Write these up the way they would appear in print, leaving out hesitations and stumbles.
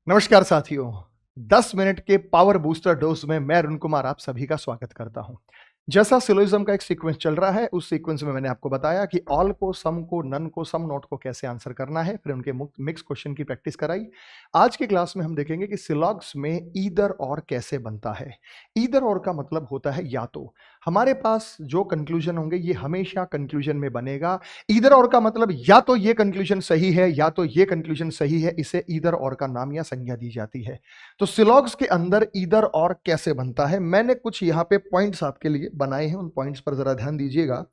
नमस्कार साथियों। 10 मिनट के पावर बूस्टर डोज में मैं अरुण कुमार आप सभी का स्वागत करता हूं। जैसा सिलोजिज्म का एक सीक्वेंस चल रहा है, उस सीक्वेंस में मैंने आपको बताया कि ऑल को, सम को, नन को, सम नोट को कैसे आंसर करना है, फिर उनके मिक्स क्वेश्चन की प्रैक्टिस कराई। आज की क्लास में हम देखेंगे कि सिलॉग्स में ईदर और कैसे बनता है। ईदर और का मतलब होता है या तो। हमारे पास जो कंक्लूजन होंगे ये हमेशा कंक्लूजन में बनेगा। ईदर और का मतलब या तो ये कंक्लूजन सही है या तो ये कंक्लूजन सही है, इसे ईदर और का नाम या संज्ञा दी जाती है। तो सिलॉग्स के अंदर ईदर और कैसे बनता है, मैंने कुछ यहां पे पॉइंट्स आपके लिए बनाए हैं, उन पॉइंट्स पर जरा ध्यान दीजिएगा।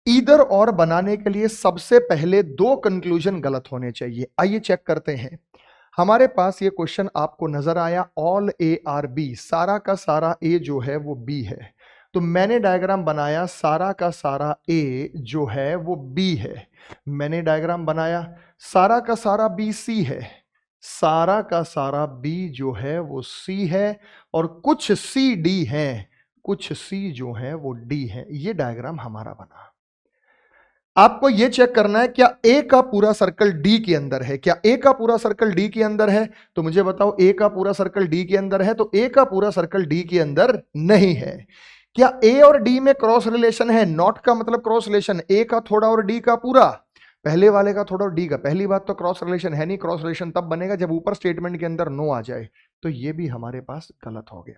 ईदर और बनाने के लिए सबसे पहले दो कंक्लूजन गलत होने चाहिए। आइए चेक करते हैं। हमारे पास ये क्वेश्चन आपको नजर आया, ऑल ए आर बी, सारा का सारा ए जो है वो बी है। तो मैंने डायग्राम बनाया, सारा का सारा ए जो है वो बी है। मैंने डायग्राम बनाया, सारा का सारा बी सी है। सारा का सारा बी जो है वो सी है और कुछ सी डी है, कुछ सी जो है वो डी है। ये डायग्राम हमारा बना। आपको यह चेक करना है क्या ए का पूरा सर्कल डी के अंदर है। क्या ए का पूरा सर्कल डी के अंदर है? तो मुझे बताओ, ए का पूरा सर्कल डी के अंदर है? तो ए का पूरा सर्कल डी के अंदर नहीं है। क्या ए और डी में क्रॉस रिलेशन है? नॉट का मतलब क्रॉस रिलेशन, ए का थोड़ा और डी का पूरा, पहले वाले का थोड़ा और डी का। पहली बात तो क्रॉस रिलेशन है नहीं, क्रॉस रिलेशन तब बनेगा जब ऊपर स्टेटमेंट के अंदर नो आ जाए। तो ये भी हमारे पास गलत हो गया।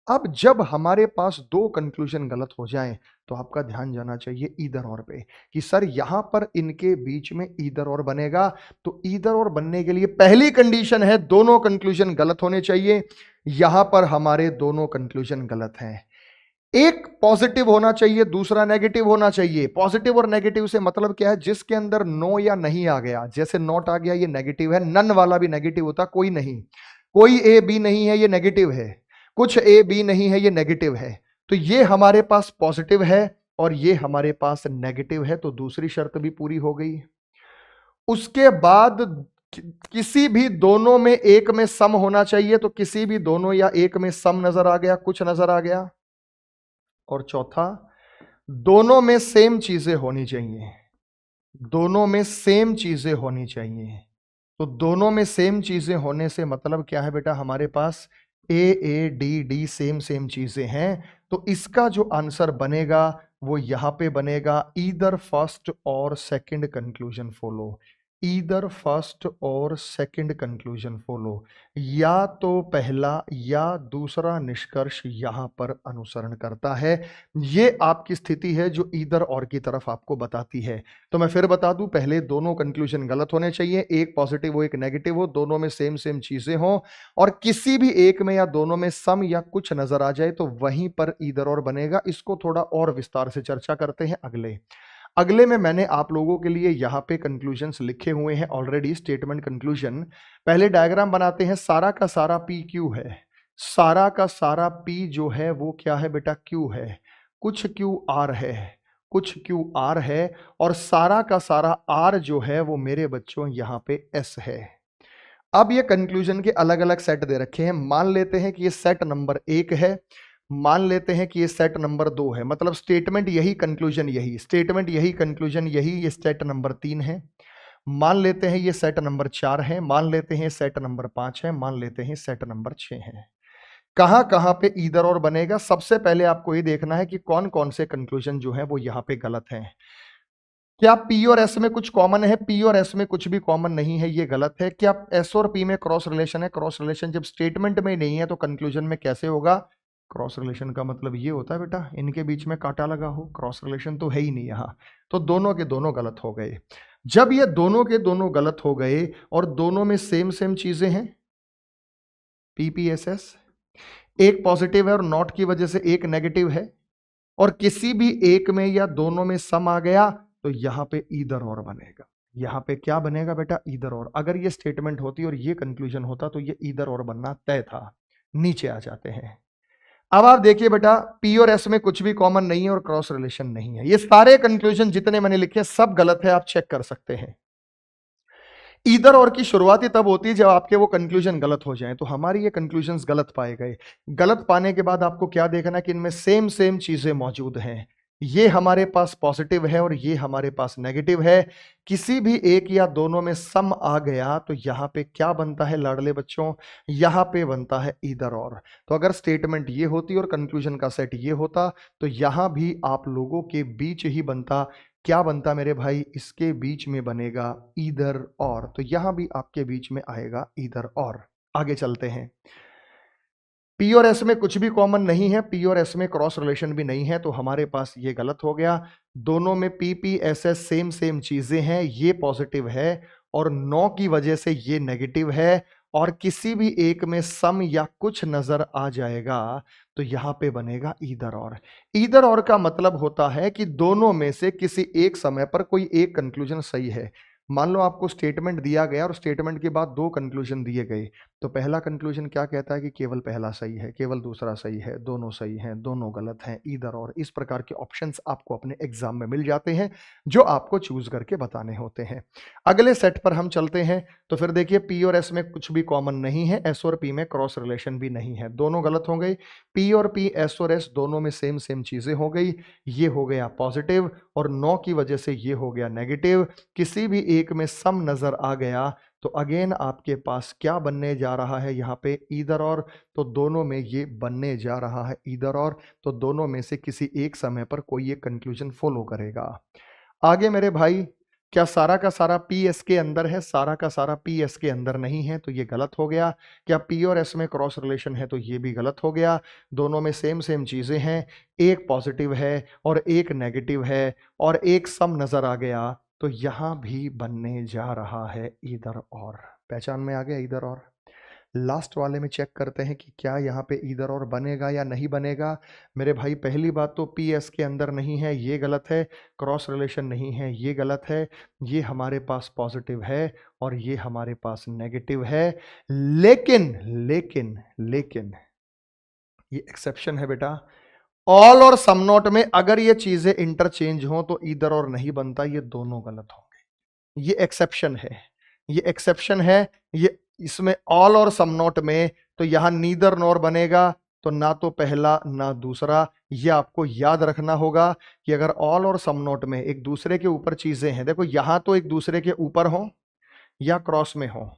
अब जब हमारे पास दो कंक्लूजन गलत हो जाएं, तो आपका ध्यान जाना चाहिए ईदर और पे, कि सर यहां पर इनके बीच में ईदर और बनेगा। तो ईदर और बनने के लिए पहली कंडीशन है दोनों कंक्लूजन गलत होने चाहिए। यहां पर हमारे दोनों कंक्लूजन गलत हैं। एक पॉजिटिव होना चाहिए, दूसरा नेगेटिव होना चाहिए। पॉजिटिव और नेगेटिव से मतलब क्या है? जिसके अंदर नो या नहीं आ गया, जैसे नॉट आ गया ये नेगेटिव है, नन वाला भी नेगेटिव होता, कोई नहीं, कोई ए बी नहीं है ये नेगेटिव है, कुछ ए बी नहीं है ये नेगेटिव है। तो ये हमारे पास पॉजिटिव है और ये हमारे पास नेगेटिव है, तो दूसरी शर्त भी पूरी हो गई। उसके बाद किसी भी दोनों में एक में सम होना चाहिए, तो किसी भी दोनों या एक में सम नजर आ गया, कुछ नजर आ गया। और चौथा, दोनों में सेम चीजें होनी चाहिए, दोनों में सेम चीजें होनी चाहिए। तो दोनों में सेम चीजें होने से मतलब क्या है बेटा? हमारे पास A D D same same चीजें हैं। तो इसका जो आंसर बनेगा वो यहां पे बनेगा, ईदर फर्स्ट और second conclusion follow. Either first और सेकंड कंक्लूजन फॉलो, या तो पहला या दूसरा निष्कर्ष यहां पर अनुसरण करता है। ये आपकी स्थिति है जो ईदर और की तरफ आपको बताती है। तो मैं फिर बता दूं, पहले दोनों कंक्लूजन गलत होने चाहिए, एक पॉजिटिव हो एक नेगेटिव हो, दोनों में सेम सेम चीजें हो, और किसी भी एक में या दोनों में सम या कुछ नजर आ जाए तो वहीं पर ईदर और बनेगा। इसको थोड़ा और विस्तार से चर्चा करते हैं अगले में मैंने आप लोगों के लिए यहां पे कंक्लूजन्स लिखे हुए हैं ऑलरेडी, स्टेटमेंट कंक्लूजन। पहले डायग्राम बनाते हैं। सारा का सारा पी क्यू है, सारा का सारा पी जो है वो क्या है बेटा? क्यू है। कुछ क्यू आर है, कुछ क्यू आर है, और सारा का सारा आर जो है वो मेरे बच्चों यहां पे एस है। अब ये कंक्लूजन के अलग अलग सेट दे रखे हैं। मान लेते हैं कि ये सेट नंबर 1 है, मान लेते हैं कि ये सेट नंबर 2 है, मतलब स्टेटमेंट यही, कंक्लूजन यही, स्टेटमेंट यही, कंक्लूजन यही। ये सेट नंबर 3 है। मान लेते हैं ये सेट नंबर 4 है, मान लेते हैं सेट नंबर 5 है, मान लेते हैं सेट नंबर 6 है। कहां कहां पे ईदर और बनेगा? सबसे पहले आपको ये देखना है कि कौन कौन से कंक्लूजन जो है वो यहां पे गलत हैं। क्या पी और एस में कुछ कॉमन है? पी और एस में कुछ भी कॉमन नहीं है, ये गलत है। क्या एस और पी में क्रॉस रिलेशन है? क्रॉस रिलेशन जब स्टेटमेंट में नहीं है तो कंक्लूजन में कैसे होगा? क्रॉस रिलेशन का मतलब ये होता है बेटा, इनके बीच में कांटा लगा हो, क्रॉस रिलेशन तो है ही नहीं यहां। तो दोनों के दोनों गलत हो गए। जब ये दोनों के दोनों गलत हो गए और दोनों में सेम सेम चीजें हैं, पीपीएसएस, एक पॉजिटिव है और नॉट की वजह से एक नेगेटिव है, और किसी भी एक में या दोनों में सम आ गया, तो यहां पे ईदर और बनेगा। यहां पे क्या बनेगा बेटा? ईदर और। अगर ये स्टेटमेंट होती और ये कंक्लूजन होता तो ये ईदर और बनना तय था। नीचे आ जाते हैं। अब आप देखिए बेटा, पी और एस में कुछ भी कॉमन नहीं है और क्रॉस रिलेशन नहीं है। ये सारे कंक्लूजन जितने मैंने लिखे सब गलत है, आप चेक कर सकते हैं। ईदर और की शुरुआत ही तब होती है जब आपके वो कंक्लूजन गलत हो जाएं। तो हमारी ये कंक्लूजन्स गलत पाए गए। गलत पाने के बाद आपको क्या देखना है कि इनमें सेम सेम चीजें मौजूद हैं। ये हमारे पास पॉजिटिव है और ये हमारे पास नेगेटिव है। किसी भी एक या दोनों में सम आ गया तो यहां पे क्या बनता है लाडले बच्चों, यहां पे बनता है ईदर और। तो अगर स्टेटमेंट ये होती और कंक्लूजन का सेट ये होता तो यहां भी आप लोगों के बीच ही बनता। क्या बनता मेरे भाई, इसके बीच में बनेगा ईदर और। तो यहां भी आपके बीच में आएगा ईदर और। आगे चलते हैं। पी और एस में कुछ भी कॉमन नहीं है, पी और एस में क्रॉस रिलेशन भी नहीं है, तो हमारे पास ये गलत हो गया। दोनों में P P S S same same चीजें हैं, ये पॉजिटिव है और 9 की वजह से ये नेगेटिव है। और किसी भी एक में सम या कुछ नजर आ जाएगा तो यहां पे बनेगा ईदर और। ईदर और का मतलब होता है कि दोनों में से किसी एक समय पर कोई एक कंक्लूजन सही है। मान लो आपको स्टेटमेंट दिया गया और स्टेटमेंट के बाद 2 कंक्लूजन दिए गए, तो पहला कंक्लूजन क्या कहता है कि केवल पहला सही है, केवल दूसरा सही है, दोनों सही हैं, दोनों गलत हैं, ईदर और। इस प्रकार के ऑप्शंस आपको अपने एग्जाम में मिल जाते हैं जो आपको चूज करके बताने होते हैं। अगले सेट पर हम चलते हैं। तो फिर देखिए पी और एस में कुछ भी कॉमन नहीं है, एस और पी में क्रॉस रिलेशन भी नहीं है, दोनों गलत हो गई। पी और पी, एस और एस दोनों में सेम सेम चीजें हो गई, ये हो गया पॉजिटिव और 9 की वजह से ये हो गया नेगेटिव। किसी भी एक में सम नजर आ गया तो अगेन आपके पास क्या बनने जा रहा है यहाँ पे ईदर और। तो दोनों में ये बनने जा रहा है ईदर और। तो दोनों में से किसी एक समय पर कोई एक कंक्लूजन फॉलो करेगा। आगे मेरे भाई, क्या सारा का सारा पी एस के अंदर है, सारा का सारा पी एस के अंदर नहीं है, तो ये गलत हो गया। क्या पी और एस में क्रॉस रिलेशन है, तो ये भी गलत हो गया। दोनों में सेम सेम चीजें हैं, एक पॉजिटिव है और एक नेगेटिव है और एक सम नजर आ गया, तो यहां भी बनने जा रहा है ईदर और। पहचान में आ गया ईदर और। लास्ट वाले में चेक करते हैं कि क्या यहाँ पे ईदर और बनेगा या नहीं बनेगा। मेरे भाई पहली बात तो पी एस के अंदर नहीं है, ये गलत है। क्रॉस रिलेशन नहीं है, ये गलत है। ये हमारे पास पॉजिटिव है और ये हमारे पास नेगेटिव है। लेकिन लेकिन लेकिन ये एक्सेप्शन है बेटा। ऑल और सम नॉट में अगर ये चीजें इंटरचेंज हो तो ईदर और नहीं बनता, ये दोनों गलत होंगे। ये एक्सेप्शन है, ये एक्सेप्शन है। ये इसमें ऑल और सम नॉट में तो यहां नीदर नॉर बनेगा, तो ना तो पहला ना दूसरा। ये आपको याद रखना होगा कि अगर ऑल और सम नॉट में एक दूसरे के ऊपर चीजें हैं, देखो यहां तो एक दूसरे के ऊपर हो या क्रॉस में हो,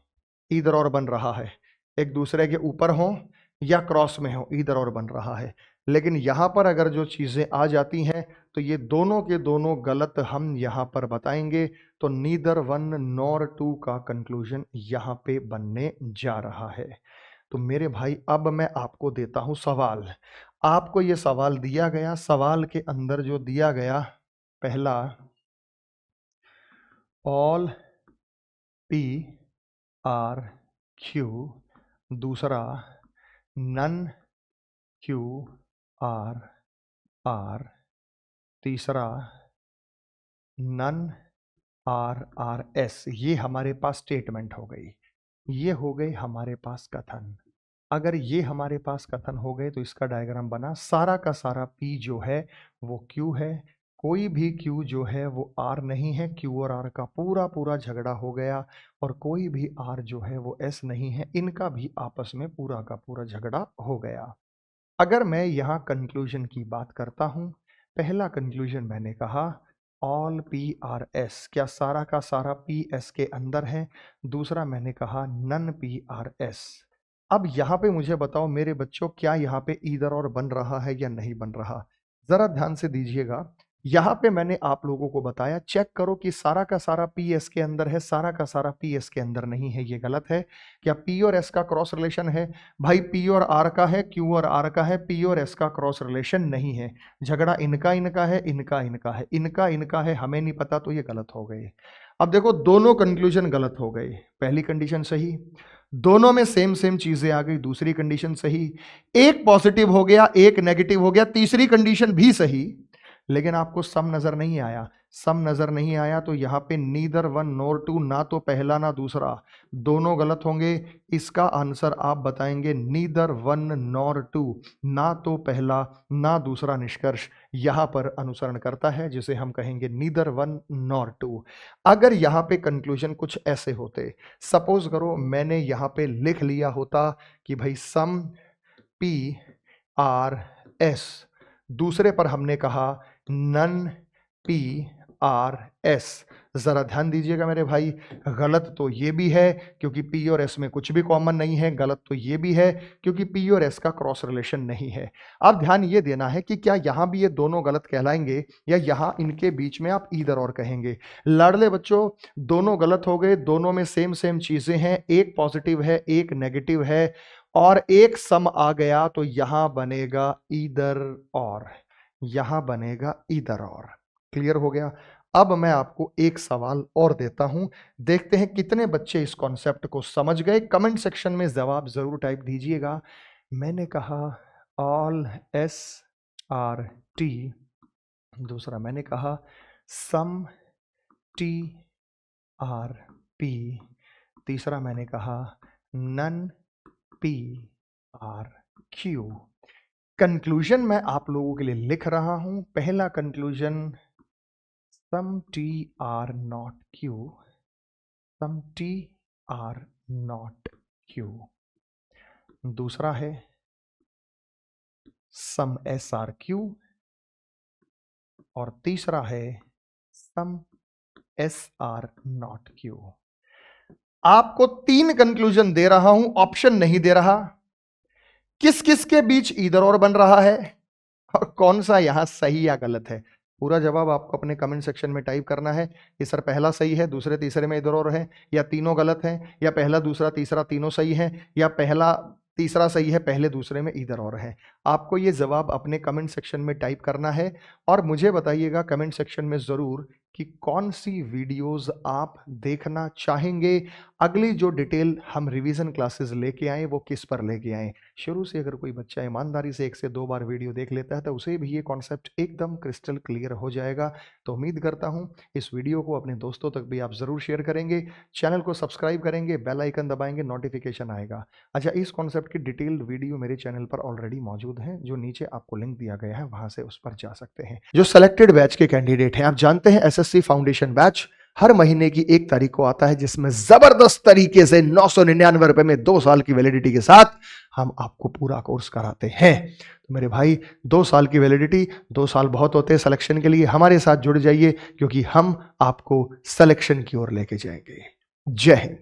ईदर और बन रहा है। एक दूसरे के ऊपर हो या क्रॉस में हो, ईदर और बन रहा है। लेकिन यहां पर अगर जो चीजें आ जाती हैं तो ये दोनों के दोनों गलत हम यहां पर बताएंगे। तो नीदर वन नॉर टू का कंक्लूजन यहां पे बनने जा रहा है। तो मेरे भाई अब मैं आपको देता हूं सवाल। आपको ये सवाल दिया गया, सवाल के अंदर जो दिया गया, पहला ऑल पी आर क्यू, दूसरा नन क्यू आर आर, तीसरा नन आर आर एस। ये हमारे पास स्टेटमेंट हो गई, ये हो गई हमारे पास कथन। अगर ये हमारे पास कथन हो गए तो इसका डायग्राम बना। सारा का सारा पी जो है वो क्यू है, कोई भी क्यू जो है वो आर नहीं है, क्यू और आर का पूरा पूरा झगड़ा हो गया। और कोई भी आर जो है वो एस नहीं है, इनका भी आपस में पूरा का पूरा झगड़ा हो गया। अगर मैं यहाँ कंक्लूजन की बात करता हूँ, पहला कंक्लूजन मैंने कहा ऑल पी आर एस, क्या सारा का सारा पी एस के अंदर है। दूसरा मैंने कहा नन पी आर एस। अब यहाँ पे मुझे बताओ मेरे बच्चों, क्या यहाँ पे ईदर और बन रहा है या नहीं बन रहा। जरा ध्यान से दीजिएगा। यहाँ पे मैंने आप लोगों को बताया चेक करो कि सारा का सारा पी एस के अंदर है, सारा का सारा पी एस के अंदर नहीं है, ये गलत है। क्या पी और एस का क्रॉस रिलेशन है, भाई पी और आर का है, क्यू और आर का है, पी और एस का क्रॉस रिलेशन नहीं है। झगड़ा इनका इनका है, इनका इनका है, इनका इनका है, हमें नहीं पता, तो ये गलत हो गए। अब देखो दोनों कंक्लूजन गलत हो गए। पहली कंडीशन सही, दोनों में सेम सेम चीजें आ गई। दूसरी कंडीशन सही, एक पॉजिटिव हो गया एक नेगेटिव हो गया। तीसरी कंडीशन भी सही, लेकिन आपको सम नजर नहीं आया। सम नजर नहीं आया तो यहां पे नीदर वन नोर टू, ना तो पहला ना दूसरा, दोनों गलत होंगे। इसका आंसर आप बताएंगे नीदर वन नॉर टू, ना तो पहला ना दूसरा निष्कर्ष यहां पर अनुसरण करता है, जिसे हम कहेंगे नीदर वन नॉर टू। अगर यहां पे कंक्लूजन कुछ ऐसे होते, सपोज करो मैंने यहां पे लिख लिया होता कि भाई सम पी आर एस, दूसरे पर हमने कहा नन PRS। जरा ध्यान दीजिएगा मेरे भाई, गलत तो ये भी है क्योंकि P और S में कुछ भी कॉमन नहीं है, गलत तो ये भी है क्योंकि P और S का क्रॉस रिलेशन नहीं है। अब ध्यान ये देना है कि क्या यहां भी ये दोनों गलत कहलाएंगे या यहां इनके बीच में आप ईदर और कहेंगे। लाडले बच्चों, दोनों गलत हो गए, दोनों में सेम सेम चीजें हैं, एक पॉजिटिव है एक नेगेटिव है और एक सम आ गया तो यहां बनेगा ईदर और, यहां बनेगा ईदर और। क्लियर हो गया। अब मैं आपको एक सवाल और देता हूं, देखते हैं कितने बच्चे इस कॉन्सेप्ट को समझ गए। कमेंट सेक्शन में जवाब जरूर टाइप दीजिएगा। मैंने कहा ऑल SRT, दूसरा मैंने कहा सम TRP, तीसरा मैंने कहा नन PRQ। कंक्लूजन मैं आप लोगों के लिए लिख रहा हूं। पहला कंक्लूजन सम TR0Q, सम TR0Q। दूसरा है सम SRQ और तीसरा है सम SR0Q। आपको 3 कंक्लूजन दे रहा हूं, ऑप्शन नहीं दे रहा। किस किस के बीच ईदर और बन रहा है और कौन सा यहां सही या गलत है, पूरा जवाब आपको अपने कमेंट सेक्शन में टाइप करना है कि सर पहला सही है, दूसरे तीसरे में इधर और है, या तीनों गलत हैं, या पहला दूसरा तीसरा तीनों सही है, या पहला तीसरा सही है पहले दूसरे में इधर और है। आपको ये जवाब अपने कमेंट सेक्शन में टाइप करना है और मुझे बताइएगा कमेंट सेक्शन में ज़रूर कि कौन सी वीडियोस आप देखना चाहेंगे। अगली जो डिटेल हम रिवीजन क्लासेस लेके आए वो किस पर लेके आए। शुरू से अगर कोई बच्चा ईमानदारी से 1 से 2 बार वीडियो देख लेता है तो उसे भी ये कॉन्सेप्ट एकदम क्रिस्टल क्लियर हो जाएगा। तो उम्मीद करता हूँ इस वीडियो को अपने दोस्तों तक भी आप ज़रूर शेयर करेंगे, चैनल को सब्सक्राइब करेंगे, बेल आइकन दबाएंगे, नोटिफिकेशन आएगा। अच्छा, इस कॉन्सेप्ट की डिटेल्ड वीडियो मेरे चैनल पर ऑलरेडी मौजूद है, जो नीचे आपको लिंक दिया गया है वहां से उस पर जा सकते हैं। जो सेलेक्टेड बैच के कैंडिडेट हैं, आप जानते हैं SSC फाउंडेशन बैच हर महीने की 1 तारीख को आता है, जिसमें जबरदस्त तरीके से 999 रुपए में 2 साल की वैलिडिटी के साथ हम आपको पूरा कोर्स कराते हैं। तो मेरे भाई 2 साल की वैलिडिटी, 2 साल बहुत होते हैं सिलेक्शन के लिए। हमारे साथ जुड़ जाइए क्योंकि हम आपको सिलेक्शन की ओर लेके जाएंगे। जय हिंद।